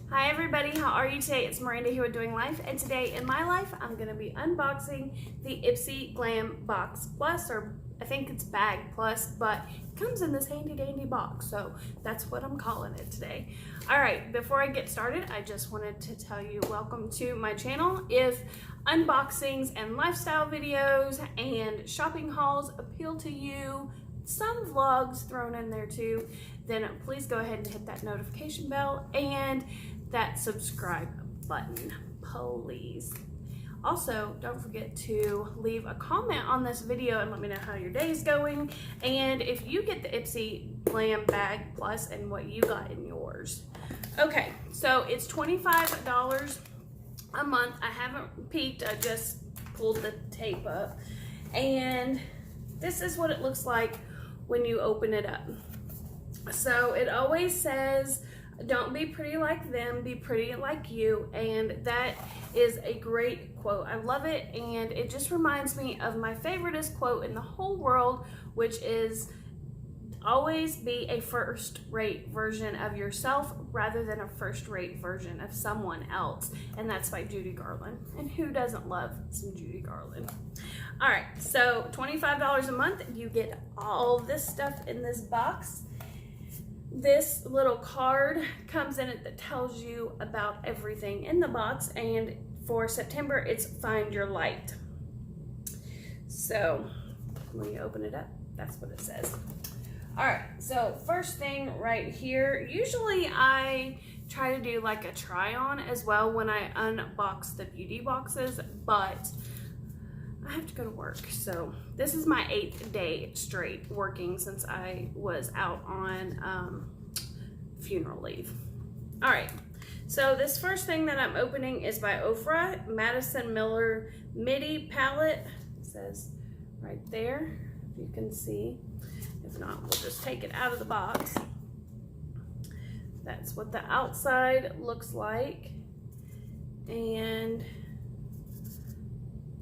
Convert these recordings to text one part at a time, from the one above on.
Hi everybody, how are you today? It's Miranda here with Doing Life, and today in my life I'm going to be unboxing the Ipsy Glam Box Plus, or I think it's Bag Plus, but it comes in this handy dandy box, so that's what I'm calling it today. Alright, before I get started, I just wanted to tell you welcome to my channel. If unboxings and lifestyle videos and shopping hauls appeal to you, some vlogs thrown in there too, then please go ahead and hit that notification bell and that subscribe button, please. Also, don't forget to leave a comment on this video and let me know how your day is going, and if you get the Ipsy Glam Bag Plus and what you got in yours. Okay, so it's $25 a month. I haven't peeked, I just pulled the tape up, and this is what it looks like when you open it up. So it always says, don't be pretty like them, be pretty like you, and that is a great quote. I love it, and it just reminds me of my favoriteest quote in the whole world, which is always be a first-rate version of yourself rather than a first-rate version of someone else, and that's by Judy Garland. And who doesn't love some Judy Garland? All right, so $25 a month, you get all this stuff in this box. This little card comes in it that tells you about everything in the box, and for September, it's Find Your Light. So when you open it up, that's what it says. All right, so first thing right here, usually I try to do like a try on as well when I unbox the beauty boxes, but I have to go to work. So this is my 8th day straight working since I was out on funeral leave. All right, so this first thing that I'm opening is by Ofra, Madison Miller Midi Palette. It says right there, if you can see. If not, we'll just take it out of the box. That's what the outside looks like. And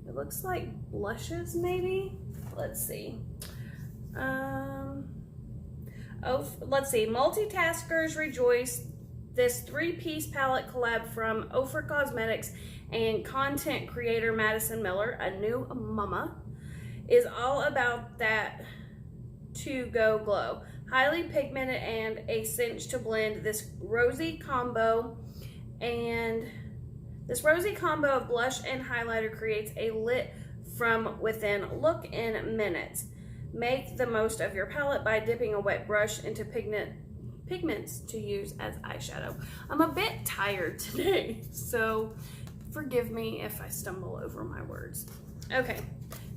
it looks like blushes, maybe. Let's see. Let's see. Multitaskers rejoice. This 3-piece palette collab from Ofra Cosmetics and content creator Madison Miller, a new mama, is all about that to-go glow. Highly pigmented and a cinch to blend this rosy combo, and this rosy combo of blush and highlighter creates a lit from within look in minutes. Make the most of your palette by dipping a wet brush into pigments to use as eyeshadow. I'm a bit tired today, so forgive me if I stumble over my words. Okay,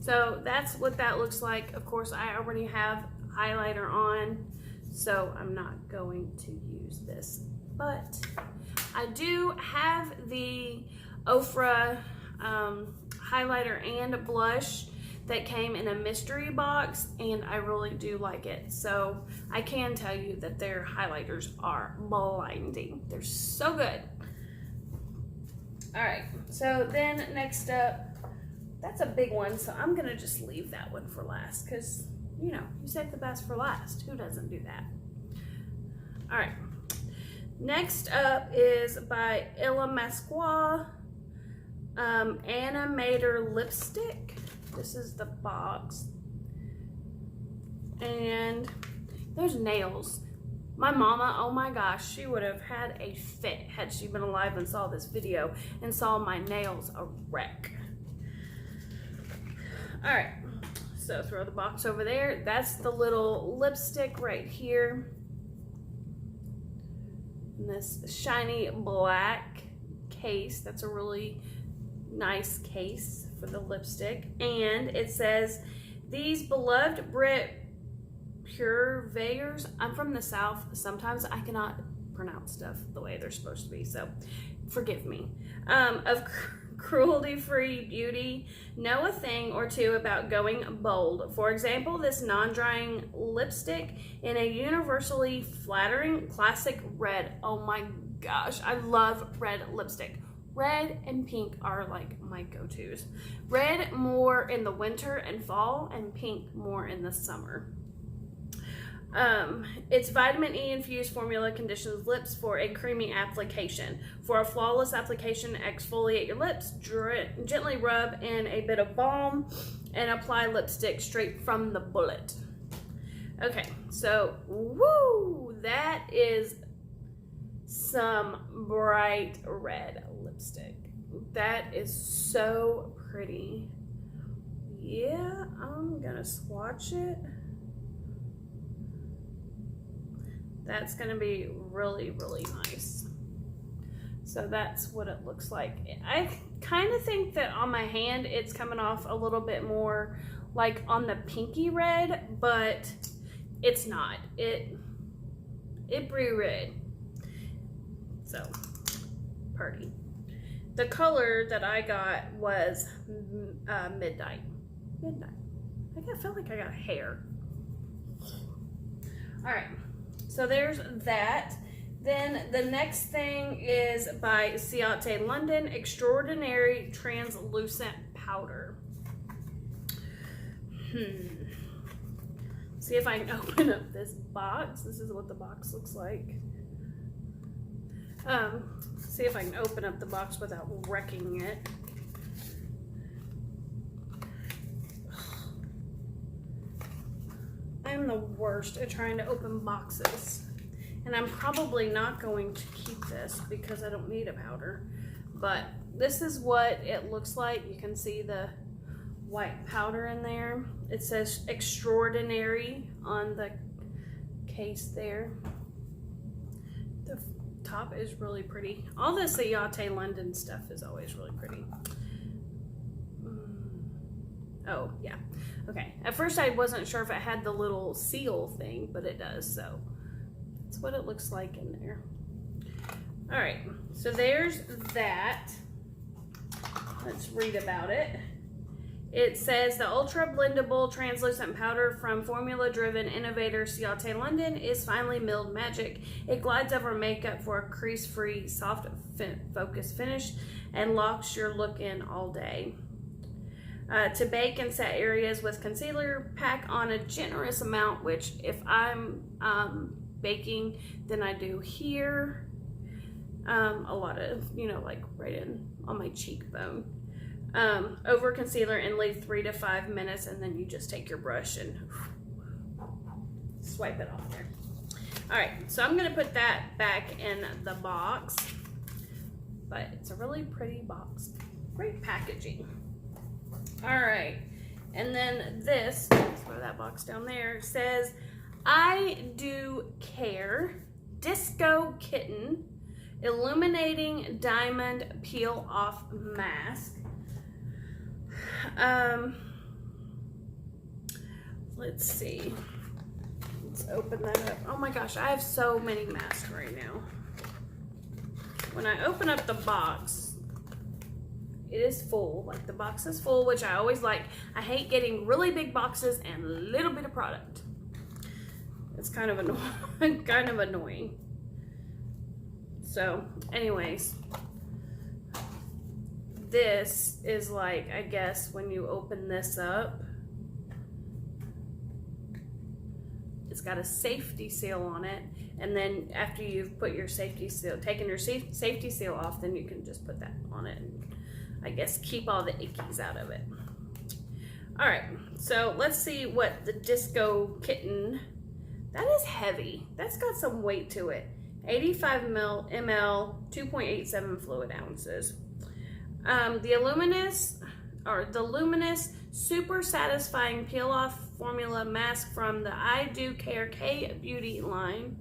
so that's what that looks like. Of course, I already have highlighter on, so I'm not going to use this, but I do have the Ofra highlighter and blush that came in a mystery box, and I really do like it. So I can tell you that their highlighters are blinding. They're so good. All right, so then next up, that's a big one, so I'm gonna just leave that one for last, because you know, you save the best for last. Who doesn't do that? All right, next up is by Illa Masqua, Animator Lipstick. This is the box, and there's nails. My mama, oh my gosh, she would have had a fit had she been alive and saw this video and saw my nails a wreck. All right, so throw the box over there. That's the little lipstick right here. And this shiny black case. That's a really nice case for the lipstick. And it says, these beloved Brit purveyors. I'm from the South. Sometimes I cannot pronounce stuff the way they're supposed to be, so forgive me. Of cruelty-free beauty, know a thing or two about going bold. For example, this non-drying lipstick in a universally flattering classic red. Oh my gosh, I love red lipstick. Red and pink are like my go-tos. Red more in the winter and fall, and pink more in the summer. Its vitamin E infused formula conditions lips for a creamy application. For a flawless application, exfoliate your lips, gently rub in a bit of balm, and apply lipstick straight from the bullet. Okay, so, woo, that is some bright red lipstick. That is so pretty. Yeah, I'm gonna swatch it. That's gonna be really, really nice. So that's what it looks like. I kind of think that on my hand, it's coming off a little bit more like on the pinky red, but it's not. It brie red. So, pretty. The color that I got was midnight. Midnight. I feel like I got hair. All right. So there's that. Then the next thing is by Ciate London, Extraordinary Translucent Powder. See if I can open up this box. This is what the box looks like. See if I can open up the box without wrecking it. I'm the worst at trying to open boxes. And I'm probably not going to keep this because I don't need a powder. But this is what it looks like. You can see the white powder in there. It says Extraordinary on the case there. The top is really pretty. All the Ciate London stuff is always really pretty. Oh, yeah. Okay. At first I wasn't sure if it had the little seal thing, but it does, so that's what it looks like in there. All right. So there's that. Let's read about it. It says the ultra blendable translucent powder from formula-driven innovator Ciate London is finely milled magic. It glides over makeup for a crease-free, soft focus finish and locks your look in all day. To bake and set areas with concealer, pack on a generous amount, which if I'm baking, then I do here. A lot of, like right in on my cheekbone. Over concealer and leave 3 to 5 minutes, and then you just take your brush and swipe it off there. All right, so I'm gonna put that back in the box, but it's a really pretty box. Great packaging. All right, and then this, let's throw that box down there, says, I Do Care Disco Kitten Illuminating Diamond Peel Off Mask. Let's see. Let's open that up. Oh my gosh, I have so many masks right now. When I open up the box, it is full. Like the box is full, which I always like. I hate getting really big boxes and a little bit of product. It's kind of annoying. So, anyways, this is like, I guess when you open this up, it's got a safety seal on it, and then after you've put your safety seal, taken your safety seal off, then you can just put that on it and I guess keep all the ickies out of it. All right, so let's see what the Disco Kitten, that is heavy. That's got some weight to it. 85 ml, 2.87 fluid ounces. The Luminous Super Satisfying Peel Off Formula Mask from the I Do Care K Beauty line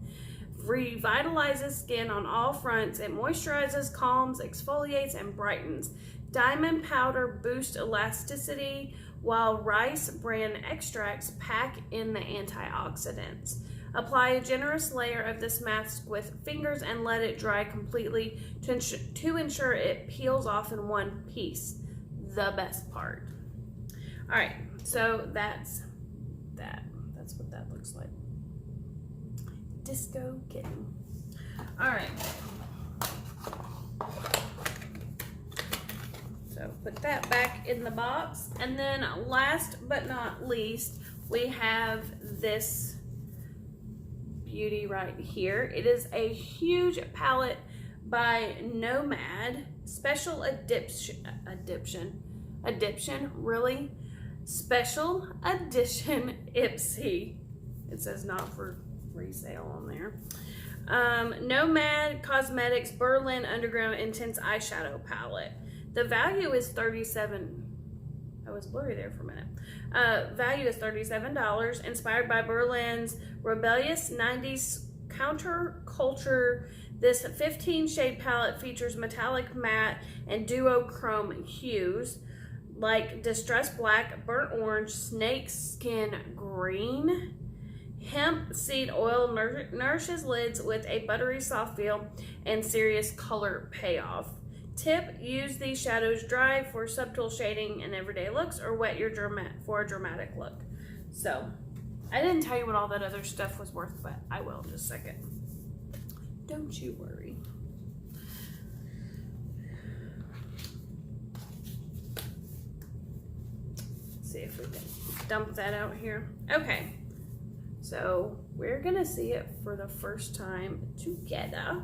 revitalizes skin on all fronts. It moisturizes, calms, exfoliates, and brightens. Diamond powder boosts elasticity, while rice bran extracts pack in the antioxidants. Apply a generous layer of this mask with fingers and let it dry completely to ensure it peels off in one piece. The best part. All right, so that's that. That's what that looks like. Disco Kitten. All right. So put that back in the box. And then last but not least, we have this beauty right here. It is a huge palette by Nomad, special edition, really? Special edition Ipsy. It says not for resale on there. Nomad Cosmetics Berlin Underground Intense Eyeshadow Palette. The value is $37. I was blurry there for a minute. Value is $37. Inspired by Berlin's rebellious 90s counterculture, this 15-shade palette features metallic matte and duochrome hues like distressed black, burnt orange, snake skin green. Hemp seed oil nourishes lids with a buttery soft feel and serious color payoff. Tip: use these shadows dry for subtle shading and everyday looks, or wet your for a dramatic look. So, I didn't tell you what all that other stuff was worth, but I will in just a second. Don't you worry. Let's see if we can dump that out here. Okay. So we're gonna see it for the first time together.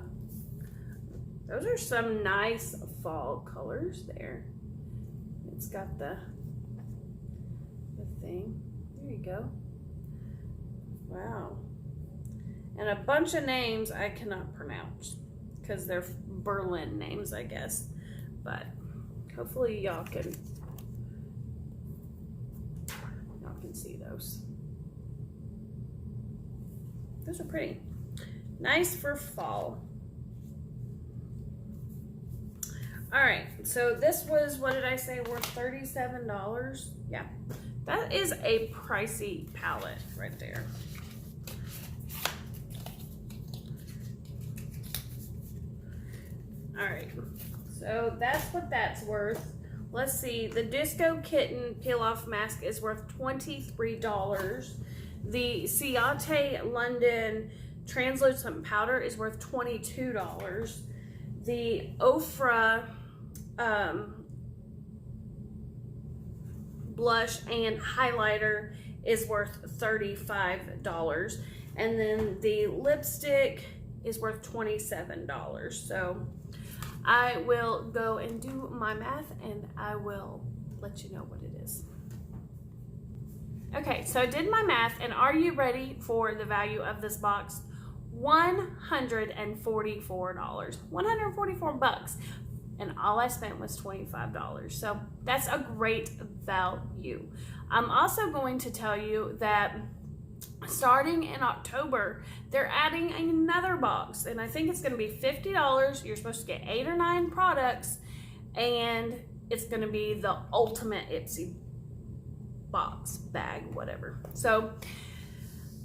Those are some nice fall colors there. It's got the thing. There you go. Wow. And a bunch of names I cannot pronounce because they're Berlin names, I guess. But hopefully y'all can see those. Those are pretty. Nice for fall. All right, so this was, what did I say, worth $37? Yeah, that is a pricey palette right there. All right, so that's what that's worth. Let's see, the Disco Kitten Peel Off Mask is worth $23. The Ciate London Translucent Powder is worth $22. The Ofra blush and highlighter is worth $35. And then the lipstick is worth $27. So I will go and do my math and I will let you know what it is. Okay, so I did my math, and are you ready for the value of this box? $144. 144 bucks. And all I spent was $25. So that's a great value. I'm also going to tell you that starting in October, they're adding another box, and I think it's going to be $50. You're supposed to get 8 or 9 products, and it's going to be the ultimate Ipsy box, bag, whatever. So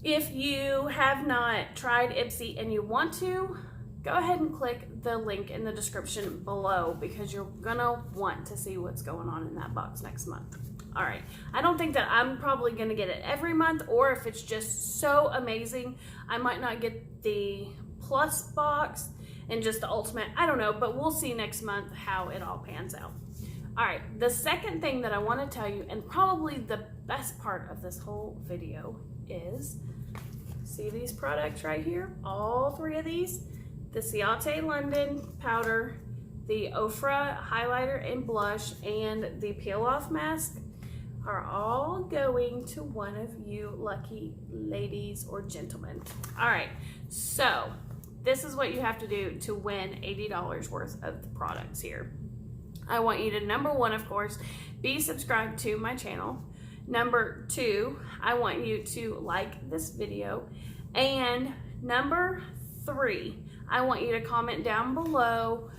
if you have not tried Ipsy and you want to, go ahead and click the link in the description below, because you're gonna want to see what's going on in that box next month. All right, I don't think that I'm probably gonna get it every month, or if it's just so amazing, I might not get the plus box and just the ultimate. I don't know, but we'll see next month how it all pans out. All right, the second thing that I want to tell you, and probably the best part of this whole video, is see these products right here, all 3 of these, the Ciate London powder, the Ofra highlighter and blush, and the peel off mask are all going to one of you lucky ladies or gentlemen. All right, so this is what you have to do to win $80 worth of the products here. I want you to, number 1, of course, be subscribed to my channel. Number 2, I want you to like this video. And number 3, I want you to comment down below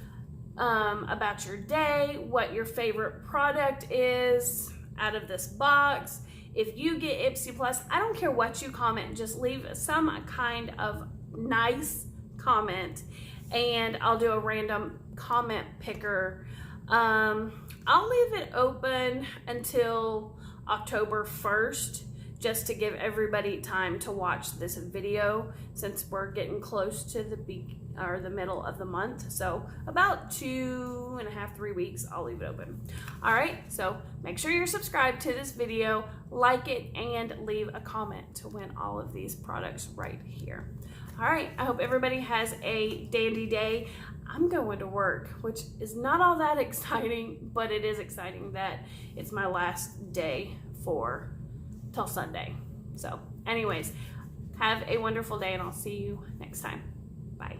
about your day, what your favorite product is out of this box. If you get Ipsy Plus, I don't care what you comment, just leave some kind of nice comment and I'll do a random comment picker. I'll leave it open until October 1st, just to give everybody time to watch this video, since we're getting close to the middle of the month. So about 2.5, 3 weeks, I'll leave it open. All right, so make sure you're subscribed to this video, like it, and leave a comment to win all of these products right here. All right, I hope everybody has a dandy day. I'm going to work, which is not all that exciting, but it is exciting that it's my last day till Sunday. So anyways, have a wonderful day and I'll see you next time. Bye.